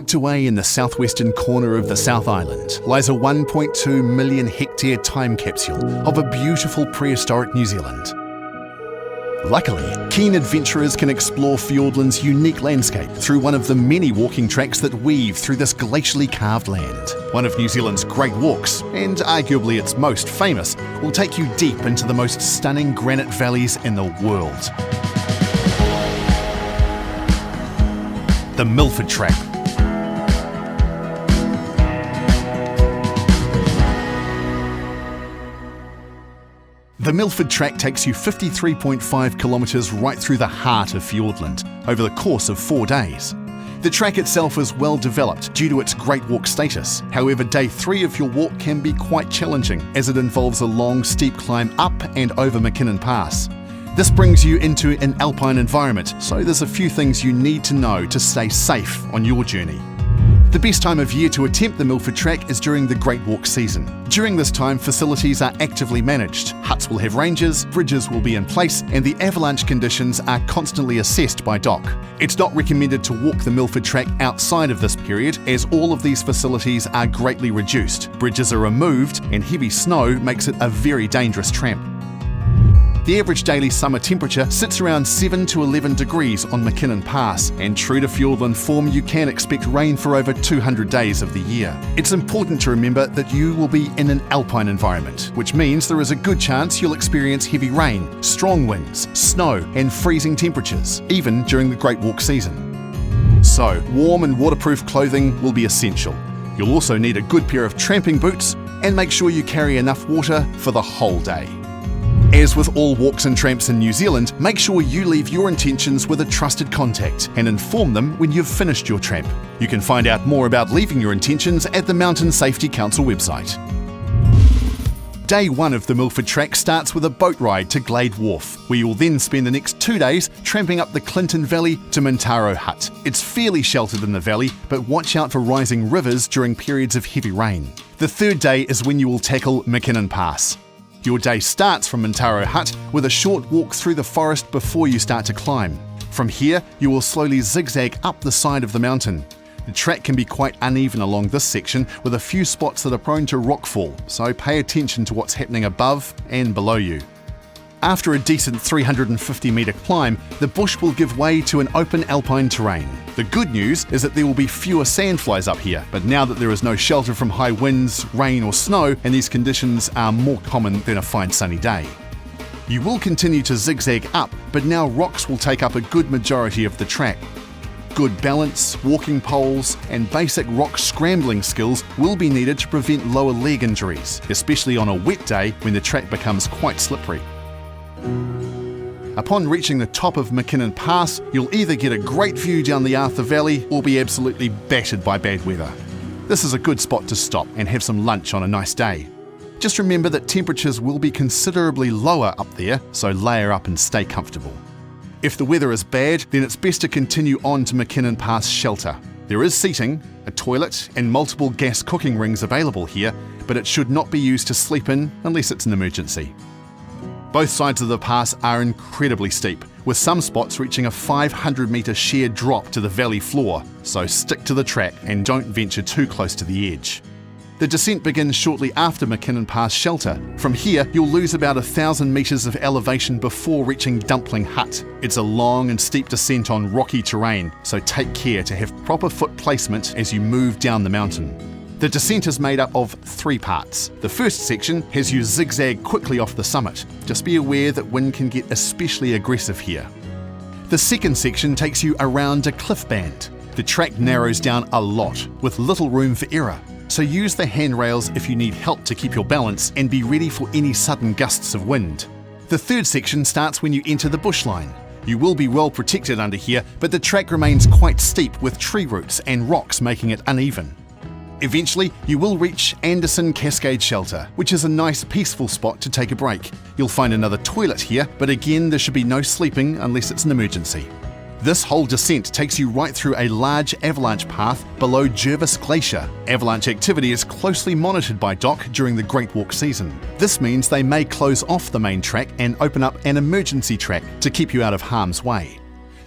Tucked away in the southwestern corner of the South Island lies a 1.2 million hectare time capsule of a beautiful prehistoric New Zealand. Luckily, keen adventurers can explore Fiordland's unique landscape through one of the many walking tracks that weave through this glacially carved land. One of New Zealand's great walks, and arguably its most famous, will take you deep into the most stunning granite valleys in the world. The Milford Track. The Milford Track takes you 53.5 kilometres right through the heart of Fiordland over the course of 4 days. The track itself is well developed due to its Great Walk status. However, day 3 of your walk can be quite challenging as it involves a long, steep climb up and over Mckinnon Pass. This brings you into an alpine environment, so there's a few things you need to know to stay safe on your journey. The best time of year to attempt the Milford Track is during the Great Walk season. During this time, facilities are actively managed. Huts will have rangers, bridges will be in place, and the avalanche conditions are constantly assessed by DOC. It's not recommended to walk the Milford Track outside of this period, as all of these facilities are greatly reduced. Bridges are removed, and heavy snow makes it a very dangerous tramp. The average daily summer temperature sits around 7 to 11 degrees on Mckinnon Pass, and true to Fiordland form, you can expect rain for over 200 days of the year. It's important to remember that you will be in an alpine environment, which means there is a good chance you'll experience heavy rain, strong winds, snow, and freezing temperatures, even during the Great Walk season. So, warm and waterproof clothing will be essential. You'll also need a good pair of tramping boots, and make sure you carry enough water for the whole day. As with all walks and tramps in New Zealand, make sure you leave your intentions with a trusted contact and inform them when you've finished your tramp. You can find out more about leaving your intentions at the Mountain Safety Council website. Day 1 of the Milford Track starts with a boat ride to Glade Wharf, where you'll then spend the next 2 days tramping up the Clinton Valley to Mintaro Hut. It's fairly sheltered in the valley, but watch out for rising rivers during periods of heavy rain. The 3rd day is when you will tackle Mckinnon Pass. Your day starts from Mintaro Hut with a short walk through the forest before you start to climb. From here, you will slowly zigzag up the side of the mountain. The track can be quite uneven along this section, with a few spots that are prone to rockfall, so pay attention to what's happening above and below you. After a decent 350 metre climb, the bush will give way to an open alpine terrain. The good news is that there will be fewer sandflies up here, but now that there is no shelter from high winds, rain or snow, and these conditions are more common than a fine sunny day. You will continue to zigzag up, but now rocks will take up a good majority of the track. Good balance, walking poles, and basic rock scrambling skills will be needed to prevent lower leg injuries, especially on a wet day when the track becomes quite slippery. Upon reaching the top of Mckinnon Pass, you'll either get a great view down the Arthur Valley or be absolutely battered by bad weather. This is a good spot to stop and have some lunch on a nice day. Just remember that temperatures will be considerably lower up there, so layer up and stay comfortable. If the weather is bad, then it's best to continue on to Mckinnon Pass shelter. There is seating, a toilet, and multiple gas cooking rings available here, but it should not be used to sleep in unless it's an emergency. Both sides of the pass are incredibly steep, with some spots reaching a 500 metre sheer drop to the valley floor, so stick to the track and don't venture too close to the edge. The descent begins shortly after Mckinnon Pass shelter. From here, you'll lose about 1,000 metres of elevation before reaching Dumpling Hut. It's a long and steep descent on rocky terrain, so take care to have proper foot placement as you move down the mountain. The descent is made up of 3 parts. The first section has you zigzag quickly off the summit. Just be aware that wind can get especially aggressive here. The second section takes you around a cliff band. The track narrows down a lot, with little room for error. So use the handrails if you need help to keep your balance and be ready for any sudden gusts of wind. The third section starts when you enter the bushline. You will be well protected under here, but the track remains quite steep with tree roots and rocks making it uneven. Eventually, you will reach Anderson Cascade Shelter, which is a nice peaceful spot to take a break. You'll find another toilet here, but again there should be no sleeping unless it's an emergency. This whole descent takes you right through a large avalanche path below Jervis Glacier. Avalanche activity is closely monitored by DOC during the Great Walk season. This means they may close off the main track and open up an emergency track to keep you out of harm's way.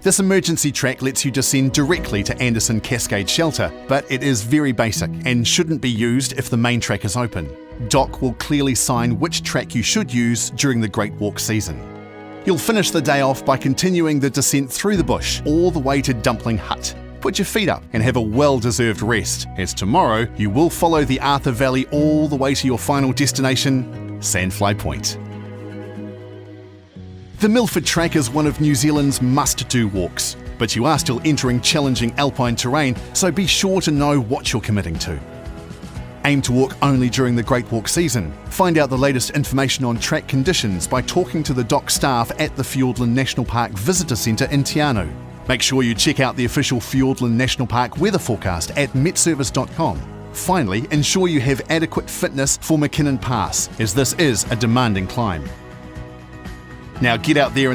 This emergency track lets you descend directly to Anderson Cascade Shelter, but it is very basic and shouldn't be used if the main track is open. Doc will clearly sign which track you should use during the Great Walk season. You'll finish the day off by continuing the descent through the bush all the way to Dumpling Hut. Put your feet up and have a well-deserved rest, as tomorrow you will follow the Arthur Valley all the way to your final destination, Sandfly Point. The Milford track is one of New Zealand's must-do walks, but you are still entering challenging alpine terrain, so be sure to know what you're committing to. Aim to walk only during the Great Walk season. Find out the latest information on track conditions by talking to the dock staff at the Fiordland National Park Visitor Centre in Te Anau. Make sure you check out the official Fiordland National Park weather forecast at metservice.com. Finally, ensure you have adequate fitness for Mckinnon Pass, as this is a demanding climb. Now get out there